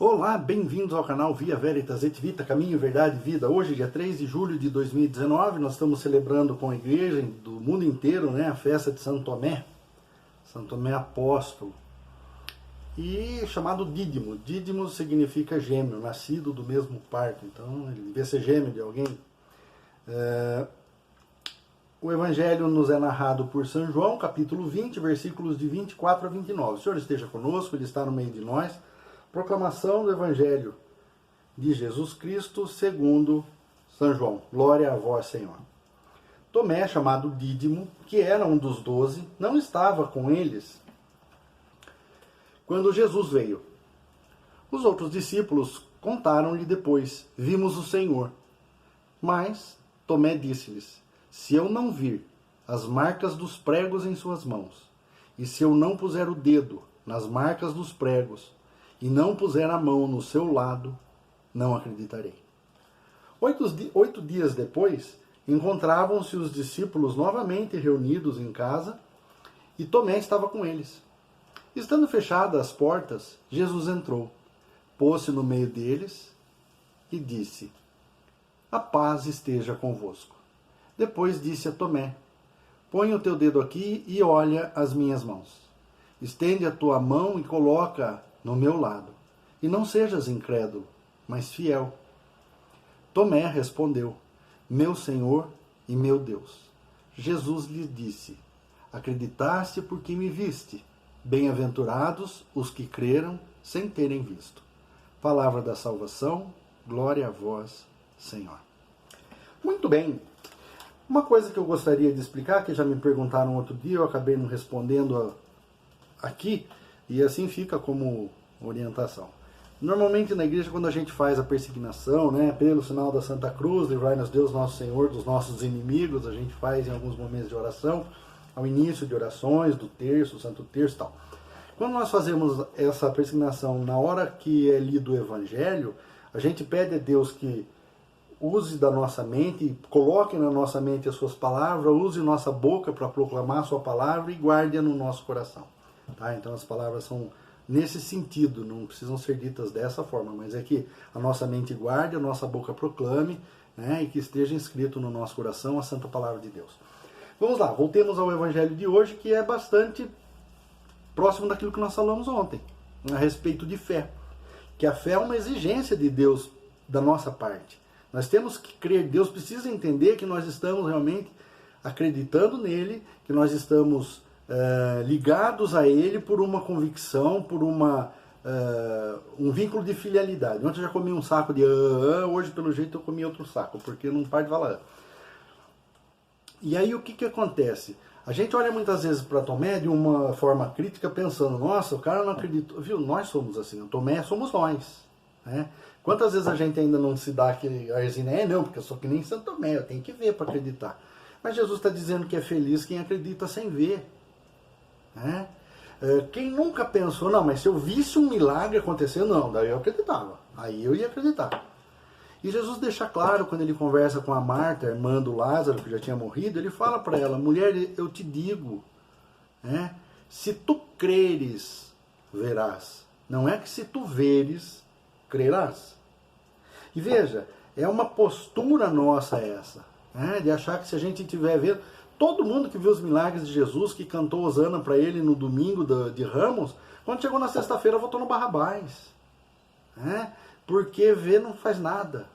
Olá, bem-vindos ao canal Via Veritas et Vita, Caminho, Verdade e Vida. Hoje, dia 3 de julho de 2019, nós estamos celebrando com a igreja do mundo inteiro, a festa de Santo Tomé Apóstolo, e chamado Dídimo. Dídimo significa gêmeo, nascido do mesmo parto, então ele devia ser gêmeo de alguém. O Evangelho nos é narrado por São João, capítulo 20, versículos de 24 a 29. O Senhor esteja conosco, Ele está no meio de nós. Proclamação do Evangelho de Jesus Cristo segundo São João. Glória a vós, Senhor. Tomé, chamado Dídimo, que era um dos 12, não estava com eles quando Jesus veio. Os outros discípulos contaram-lhe depois: vimos o Senhor. Mas Tomé disse-lhes: se eu não vir as marcas dos pregos em suas mãos, e se eu não puser o dedo nas marcas dos pregos, e não puser a mão no seu lado, não acreditarei. 8 dias depois, encontravam-se os discípulos novamente reunidos em casa, e Tomé estava com eles. Estando fechadas as portas, Jesus entrou, pôs-se no meio deles e disse: a paz esteja convosco. Depois disse a Tomé: põe o teu dedo aqui e olha as minhas mãos. Estende a tua mão e coloca no meu lado, e não sejas incrédulo, mas fiel. Tomé respondeu: meu Senhor e meu Deus. Jesus lhe disse: acreditaste porque me viste. Bem-aventurados os que creram sem terem visto. Palavra da salvação, glória a vós, Senhor. Muito bem. Uma coisa que eu gostaria de explicar, que já me perguntaram outro dia, eu acabei não respondendo aqui, e assim fica como orientação. Normalmente na igreja, quando a gente faz a persignação, pelo sinal da Santa Cruz, livrai-nos Deus nosso Senhor dos nossos inimigos, a gente faz em alguns momentos de oração, ao início de orações, do terço, Santo Terço e tal. Quando nós fazemos essa persignação na hora que é lido o Evangelho, a gente pede a Deus que use da nossa mente, coloque na nossa mente as suas palavras, use nossa boca para proclamar a sua palavra e guarde-a no nosso coração. Tá? Então as palavras são nesse sentido, não precisam ser ditas dessa forma, mas é que a nossa mente guarde, a nossa boca proclame, e que esteja inscrito no nosso coração a santa palavra de Deus. Vamos lá, voltemos ao Evangelho de hoje, que é bastante próximo daquilo que nós falamos ontem, a respeito de fé. Que a fé é uma exigência de Deus da nossa parte. Nós temos que crer, Deus precisa entender que nós estamos realmente acreditando nele, que nós estamos ligados a ele por uma convicção, por um vínculo de filialidade. Ontem eu já comi um saco de hoje pelo jeito eu comi outro saco, porque não para de falar. E aí o que acontece? A gente olha muitas vezes para Tomé de uma forma crítica, pensando: nossa, o cara não acreditou. Viu, nós somos assim, o Tomé somos nós. Quantas vezes a gente ainda não se dá aquele arzinho, não, porque eu sou que nem Santo Tomé, eu tenho que ver para acreditar. Mas Jesus está dizendo que é feliz quem acredita sem ver. Quem nunca pensou, não, mas se eu visse um milagre acontecer, não, daí eu acreditava, aí eu ia acreditar. E Jesus deixa claro, quando ele conversa com a Marta, a irmã do Lázaro, que já tinha morrido, ele fala para ela: mulher, eu te digo, se tu creres, verás. Não é que se tu veres, crerás. E veja, é uma postura nossa essa, de achar que se a gente estiver vendo... Todo mundo que viu os milagres de Jesus, que cantou Hosana para ele no domingo de Ramos, quando chegou na sexta-feira votou no Barrabás. Porque ver não faz nada.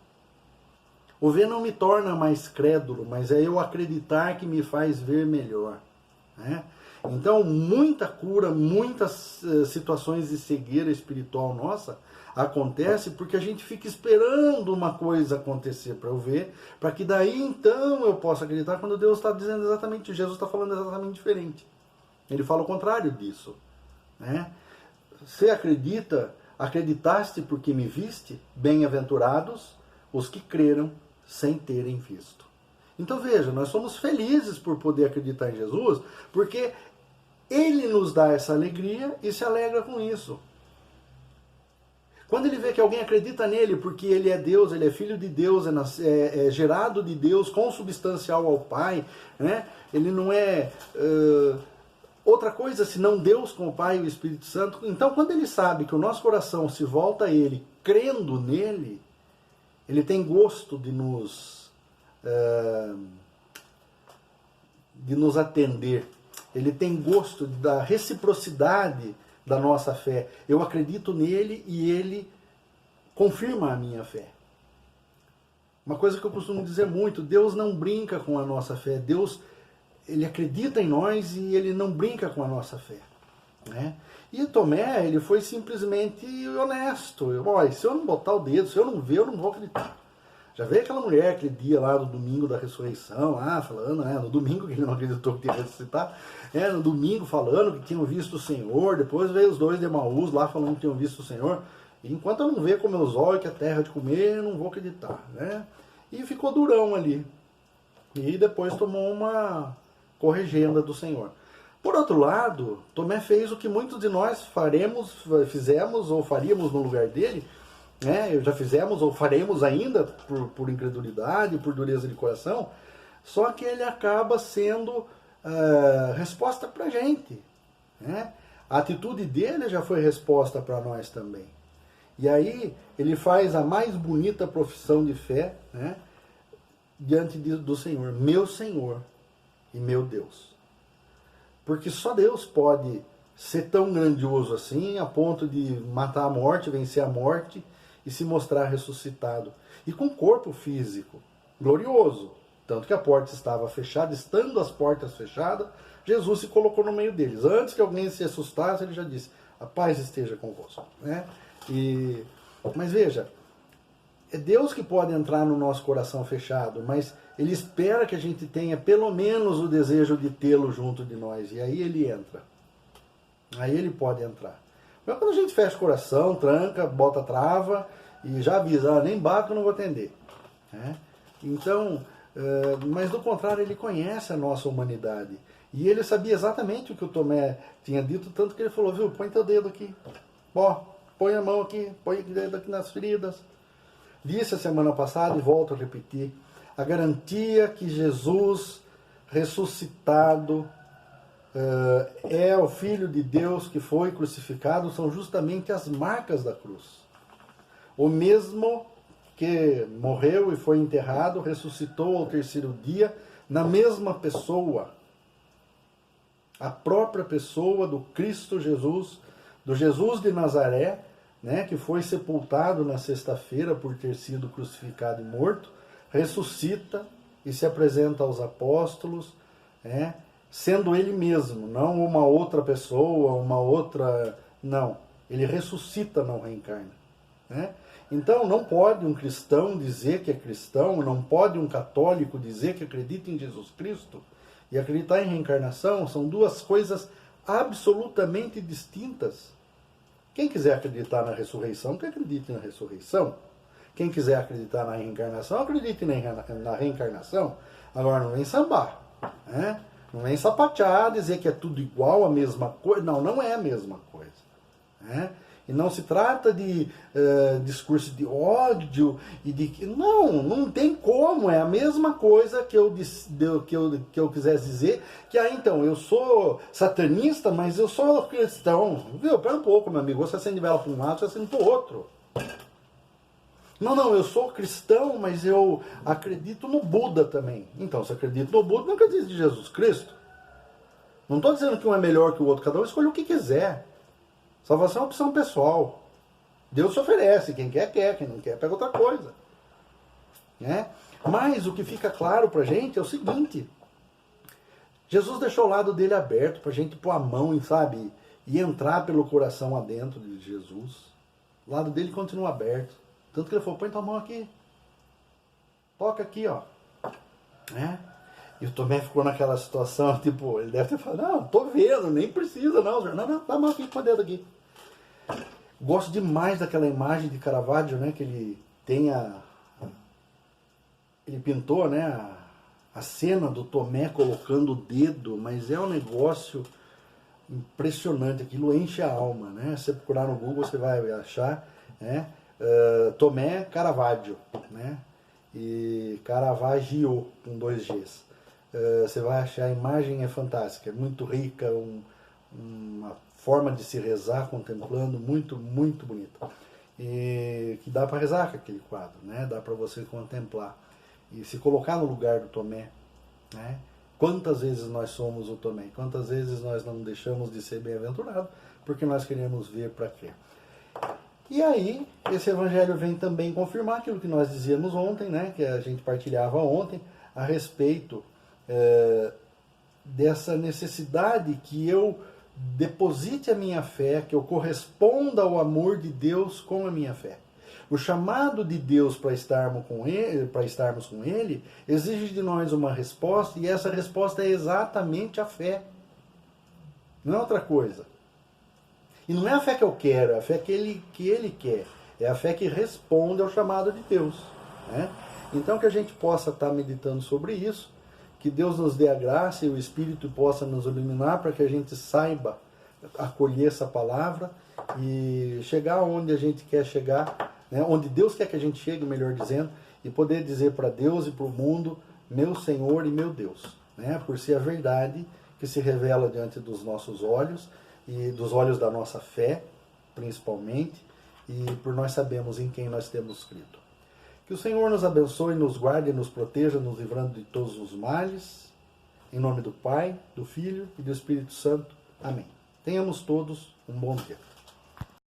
O ver não me torna mais crédulo, mas é eu acreditar que me faz ver melhor. Então, muita cura, muitas situações de cegueira espiritual nossa acontece porque a gente fica esperando uma coisa acontecer para eu ver, para que daí então eu possa acreditar, quando Deus está dizendo exatamente, Jesus está falando exatamente diferente. Ele fala o contrário disso. Você acreditaste porque me viste? Bem-aventurados os que creram sem terem visto. Então veja, nós somos felizes por poder acreditar em Jesus, porque Ele nos dá essa alegria e se alegra com isso. Quando ele vê que alguém acredita nele porque ele é Deus, ele é filho de Deus, é gerado de Deus, consubstancial ao Pai, ele não é outra coisa, se não Deus com o Pai e o Espírito Santo. Então, quando ele sabe que o nosso coração se volta a ele, crendo nele, ele tem gosto de nos atender. Ele tem gosto da reciprocidade da nossa fé. Eu acredito nele e ele confirma a minha fé. Uma coisa que eu costumo dizer muito, Deus não brinca com a nossa fé. Deus, ele acredita em nós e ele não brinca com a nossa fé. Né? E Tomé, ele foi simplesmente honesto. Olha, se eu não botar o dedo, se eu não ver, eu não vou acreditar. Já veio aquela mulher aquele dia lá no domingo da ressurreição, lá falando, no domingo que ele não acreditou que ia ressuscitar, no domingo falando que tinham visto o Senhor, depois veio os dois de Emaús lá falando que tinham visto o Senhor, e enquanto eu não ver com meus olhos que é terra de comer, eu não vou acreditar, né? E ficou durão ali, e depois tomou uma corregenda do Senhor. Por outro lado, Tomé fez o que muitos de nós fizemos ou faríamos no lugar dele, já fizemos ou faremos ainda por incredulidade, por dureza de coração, só que ele acaba sendo resposta para a gente. Né? A atitude dele já foi resposta para nós também. E aí ele faz a mais bonita profissão de fé, né, diante do Senhor, meu Senhor e meu Deus. Porque só Deus pode ser tão grandioso assim, a ponto de matar a morte, vencer a morte, e se mostrar ressuscitado. E com corpo físico, glorioso. Tanto que a porta estava fechada, estando as portas fechadas, Jesus se colocou no meio deles. Antes que alguém se assustasse, ele já disse, a paz esteja convosco. Né? Mas veja, é Deus que pode entrar no nosso coração fechado, mas Ele espera que a gente tenha pelo menos o desejo de tê-lo junto de nós. E aí Ele entra. Aí Ele pode entrar. Mas quando a gente fecha o coração, tranca, bota trava e já avisa, nem bato, não vou atender. Né? Então, mas do contrário, ele conhece a nossa humanidade. E ele sabia exatamente o que o Tomé tinha dito, tanto que ele falou, viu, põe teu dedo aqui. Põe a mão aqui, põe o dedo aqui nas feridas. Disse a semana passada e volto a repetir, a garantia que Jesus ressuscitado é o Filho de Deus que foi crucificado, são justamente as marcas da cruz. O mesmo que morreu e foi enterrado, ressuscitou ao terceiro dia, na mesma pessoa. A própria pessoa do Cristo Jesus, do Jesus de Nazaré, né, que foi sepultado na sexta-feira por ter sido crucificado e morto, ressuscita e se apresenta aos apóstolos, sendo ele mesmo, não uma outra pessoa, uma outra... Não, ele ressuscita, não reencarna. Né? Então não pode um cristão dizer que é cristão, não pode um católico dizer que acredita em Jesus Cristo e acreditar em reencarnação, são duas coisas absolutamente distintas. Quem quiser acreditar na ressurreição, que acredite na ressurreição. Quem quiser acreditar na reencarnação, acredite na reencarnação. Agora não vem sambar, né? Não vem sapatear, dizer que é tudo igual, a mesma coisa. Não, não é a mesma coisa. Né? E não se trata de discurso de ódio e de... Não tem como. É a mesma coisa que eu quisesse dizer que, então, eu sou satanista, mas eu sou cristão. Viu? Pera um pouco, meu amigo. Você acende vela para um lado, você acende para o outro. Não, eu sou cristão, mas eu acredito no Buda também. Então, se acredita no Buda, não acredita em Jesus Cristo. Não estou dizendo que um é melhor que o outro, cada um escolhe o que quiser. Salvação é uma opção pessoal. Deus se oferece, quem quer, quem não quer, pega outra coisa. Né? Mas o que fica claro para a gente é o seguinte, Jesus deixou o lado dele aberto para a gente pôr a mão, sabe, e entrar pelo coração adentro de Jesus. O lado dele continua aberto. Tanto que ele falou, põe tua mão aqui. Toca aqui, ó. Né? E o Tomé ficou naquela situação, tipo, ele deve ter falado, não, tô vendo, nem precisa não. Não, dá a mão aqui, põe o dedo aqui. Gosto demais daquela imagem de Caravaggio, né, que ele tem ele pintou, né, a cena do Tomé colocando o dedo, mas é um negócio impressionante, aquilo enche a alma, né? Se você procurar no Google, você vai achar, né? Tomé Caravaggio, né? E Caravaggio com 2 Gs. Você vai achar, a imagem é fantástica, é muito rica, uma forma de se rezar contemplando muito, muito bonita. E que dá para rezar com aquele quadro, né? Dá para você contemplar e se colocar no lugar do Tomé, né? Quantas vezes nós somos o Tomé? Quantas vezes nós não deixamos de ser bem-aventurado porque nós queremos ver para crer? E aí, esse evangelho vem também confirmar aquilo que nós dizíamos ontem, né? Que a gente partilhava ontem a respeito dessa necessidade que eu deposite a minha fé, que eu corresponda ao amor de Deus com a minha fé. O chamado de Deus para estarmos com Ele, exige de nós uma resposta, e essa resposta é exatamente a fé. Não é outra coisa. E não é a fé que eu quero, é a fé que Ele quer. É a fé que responde ao chamado de Deus, né? Então que a gente possa estar meditando sobre isso, que Deus nos dê a graça e o Espírito possa nos iluminar para que a gente saiba acolher essa palavra e chegar onde a gente quer chegar, né? Onde Deus quer que a gente chegue, melhor dizendo, e poder dizer para Deus e para o mundo, meu Senhor e meu Deus, né? Por ser a verdade que se revela diante dos nossos olhos e dos olhos da nossa fé, principalmente, e por nós sabemos em quem nós temos crido. Que o Senhor nos abençoe, nos guarde e nos proteja, nos livrando de todos os males. Em nome do Pai, do Filho e do Espírito Santo. Amém. Tenhamos todos um bom dia.